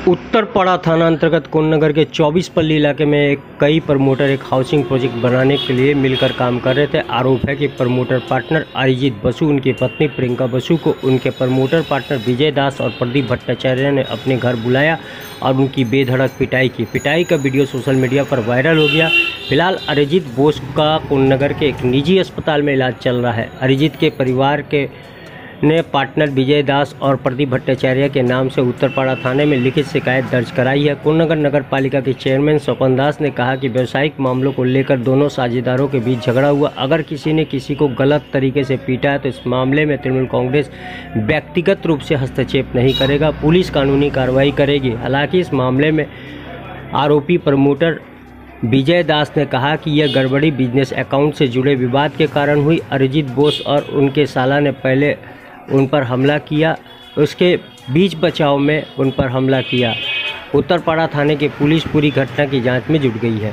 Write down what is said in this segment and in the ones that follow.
उत्तरपाड़ा थाना अंतर्गत कोन्नगर के 24 पल्ली इलाके में कई प्रमोटर एक हाउसिंग प्रोजेक्ट बनाने के लिए मिलकर काम कर रहे थे। आरोप है कि प्रमोटर पार्टनर अरिजीत बसु, उनकी पत्नी प्रियंका बसु को उनके प्रमोटर पार्टनर विजय दास और प्रदीप भट्टाचार्य ने अपने घर बुलाया और उनकी बेधड़क पिटाई की। पिटाई का वीडियो सोशल मीडिया पर वायरल हो गया। फिलहाल अरिजीत बोस का कोन्नगर के एक निजी अस्पताल में इलाज चल रहा है। अरिजीत के परिवार के ने पार्टनर विजय दास और प्रदीप भट्टाचार्य के नाम से उत्तरपाड़ा थाने में लिखित शिकायत दर्ज कराई है। कोन्नगर नगर पालिका के चेयरमैन स्वपन दास ने कहा कि व्यवसायिक मामलों को लेकर दोनों साझेदारों के बीच झगड़ा हुआ। अगर किसी ने किसी को गलत तरीके से पीटा है तो इस मामले में तृणमूल कांग्रेस व्यक्तिगत रूप से हस्तक्षेप नहीं करेगा, पुलिस कानूनी कार्रवाई करेगी। हालांकि इस मामले में आरोपी प्रमोटर विजय दास ने कहा कि यह गड़बड़ी बिजनेस अकाउंट से जुड़े विवाद के कारण हुई। अरिजीत बोस और उनके साला ने पहले उन पर हमला किया, उसके बीच बचाव में उन पर हमला किया। उत्तरपाड़ा थाने की पुलिस पूरी घटना की जांच में जुट गई है।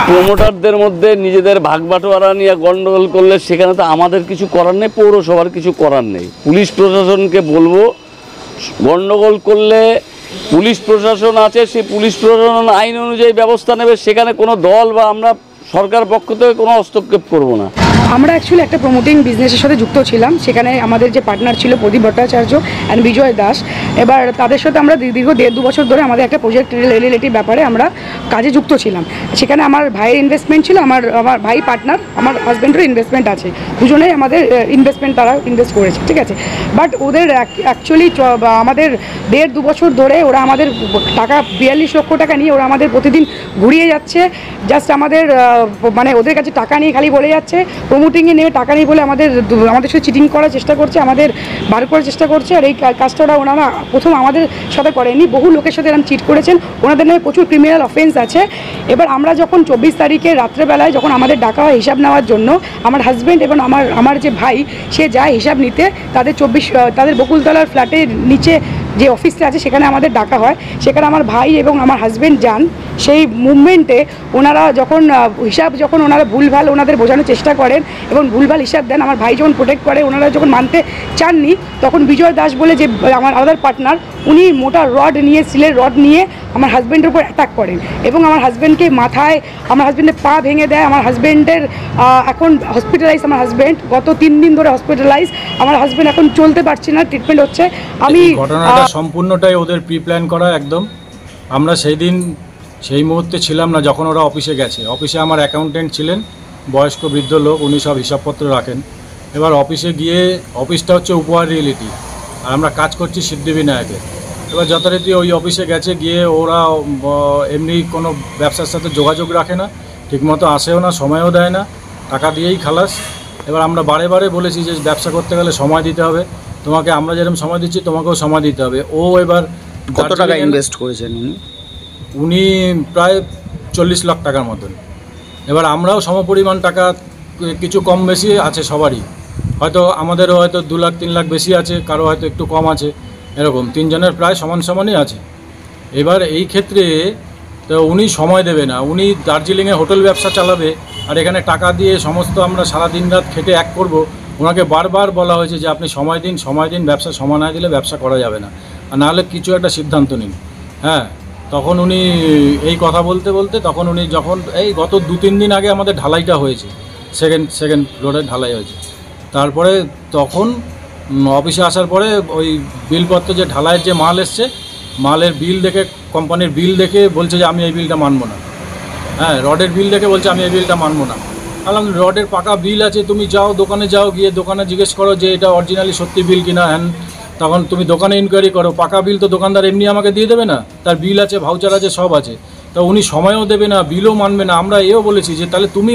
প্রমোটারদের মধ্যে নিজেদের ভাগ বাটোয়ারা নিয়ে গন্ডগোল করলে সেখানে তো আমাদের কিছু করার নেই, পৌরসভার কিছু করার নেই। পুলিশ প্রশাসনকে বলবো, গন্ডগোল করলে পুলিশ প্রশাসন আছে, সেই পুলিশ প্রশাসন আইন অনুযায়ী ব্যবস্থা নেবে। সেখানে কোনো দল বা আমরা সরকার পক্ষ থেকে কোনো হস্তক্ষেপ করব না। আমরা অ্যাকচুয়ালি একটা প্রমোটিং বিজনেসের সাথে যুক্ত ছিলাম। সেখানে আমাদের যে পার্টনার ছিল প্রদীপ ভট্টাচার্য অ্যান্ড বিজয় দাস। এবার তাদের সাথে আমরা দীর্ঘ 1.5-2 বছর ধরে আমাদের একটা প্রজেক্ট রিলেটিভ ব্যাপারে আমরা কাজে যুক্ত ছিলাম। সেখানে আমার ভাইয়ের ইনভেস্টমেন্ট ছিল, আমার ভাই পার্টনার, আমার হাজব্যান্ডেরও ইনভেস্টমেন্ট আছে। দুজনেই আমাদের ইনভেস্টমেন্ট তারা ইনভেস্ট করেছে, ঠিক আছে। বাট ওদের অ্যাকচুয়ালি আমাদের 1.5-2 বছর ধরে ওরা আমাদের টাকা 42 লক্ষ টাকা নিয়ে ওরা আমাদের প্রতিদিন ঘুরিয়ে যাচ্ছে। জাস্ট আমাদের মানে ওদের কাছে টাকা নিয়ে খালি বলে যাচ্ছে, প্রমোটিংয়ে নেমে টাকা নিয়ে বলে আমাদের সাথে চিটিং করার চেষ্টা করছে, আমাদের বার করার চেষ্টা করছে। আর এই কাজটা ওনারা প্রথম আমাদের সাথে করেনি, বহু লোকের সাথে এরকম চিট করেছেন। ওনাদের নামে প্রচুর ক্রিমিনাল অফেন্স আছে। এবার আমরা যখন 24 তারিখে রাত্রেবেলায় যখন আমাদের ডাকা হয় হিসাব নেওয়ার জন্য, আমার হাজব্যান্ড এবং আমার যে ভাই সে যায় হিসাব নিতে, তাদের বকুলতলার ফ্ল্যাটের নিচে যে অফিসটা আছে সেখানে আমাদের ডাকা হয়। সেখানে আমার ভাই এবং আমার হাজব্যান্ড যান। সেই মুভমেন্টে ওনারা যখন ওনারা ভুলভাল ওনাদের বোঝানোর চেষ্টা করেন এবং ভুলভাল হিসাব দেন, আমার ভাই যখন প্রোটেক্ট করে, ওনারা যখন মানতে চাননি, তখন বিজয় দাস বলে যে আমার আলাদার পার্টনার, উনি মোটা রড নিয়ে, স্টিলের রড নিয়ে আমার হাজব্যান্ডের উপর অ্যাটাক করেন এবং আমার হাজব্যান্ডকে মাথায়, আমার হাজব্যান্ডের পা ভেঙে দেয়। আমার হাজব্যান্ডের এখন হসপিটালাইজ, আমার হাজব্যান্ড গত 3 দিন ধরে হসপিটালাইজ। আমার হাজব্যান্ড এখন চলতে পারছে না, ট্রিটমেন্ট হচ্ছে। আমি ঘটনাটা সম্পূর্ণটাই ওদের প্রি প্ল্যান করা একদম। আমরা সেই মুহূর্তে ছিলাম না যখন ওরা অফিসে গেছে। অফিসে আমার অ্যাকাউন্টেন্ট ছিলেন, বয়স্ক বৃদ্ধ লোক, উনি সব হিসাবপত্র রাখেন। এবার অফিসে গিয়ে, অফিসটা হচ্ছে উপহার রিয়েলিটি আর আমরা কাজ করছি সিদ্ধিবিনায়কে। এবার যথারীতি ওই অফিসে গিয়ে ওরা এমনি কোনো ব্যবসার সাথে যোগাযোগ রাখে না, ঠিকমতো আসেও না, সময়ও দেয় না, টাকা দিয়েই খালাস। এবার আমরা বারে বারে বলেছি যে ব্যবসা করতে গেলে সময় দিতে হবে, তোমাকে আমরা যেরকম সময় দিচ্ছি তোমাকেও সময় দিতে হবে। ও এবার কত টাকা ইনভেস্ট করেছেন উনি? প্রায় 40 লাখ টাকার মতন। এবার আমরাও সমপরিমাণ টাকা, কিছু কম বেশি আছে সবারই, হয়তো আমাদেরও হয়তো 2 লাখ 3 লাখ বেশি আছে, কারো হয়তো একটু কম আছে, এরকম 3 জনের প্রায় সমানই আছে। এবার এই ক্ষেত্রে তো উনি সময় দেবে না, উনি দার্জিলিংয়ে হোটেল ব্যবসা চালাবে আর এখানে টাকা দিয়ে সমস্ত আমরা সারা দিন রাত খেটে এক করব। ওনাকে বারবার বলা হয়েছে যে আপনি সময় দিন, ব্যবসা সময় না দিলে ব্যবসা করা যাবে না, আর নাহলে কিছু একটা সিদ্ধান্ত নিন। হ্যাঁ, তখন উনি এই কথা বলতে তখন উনি যখন এই গত 2-3 দিন আগে আমাদের ঢালাইটা হয়েছে, সেকেন্ড ফ্লোরের ঢালাই হয়েছে, তারপরে তখন অফিসে আসার পরে ওই বিলপত্র যে ঢালাইয়ের যে মাল এসছে, মালের বিল দেখে, কোম্পানির বিল দেখে বলছে যে আমি এই বিলটা মানবো না। হ্যাঁ, রডের বিল দেখে বলছে আমি এই বিলটা মানবো না। বললাম রডের পাকা বিল আছে, তুমি যাও দোকানে গিয়ে দোকানে জিজ্ঞেস করো যে এটা অরিজিনালি সত্যি বিল কিনা। হ্যাঁ, তখন তুমি দোকানে ইনকোয়ারি করো, পাকা বিল তো দোকানদার এমনি আমাকে দিয়ে দেবে না, তার বিল আছে, ভাউচার আছে, সব আছে। তো তা উনি সময়ও দেবে না, বিলও মানবে না। আমরা এও বলেছি যে তাহলে তুমি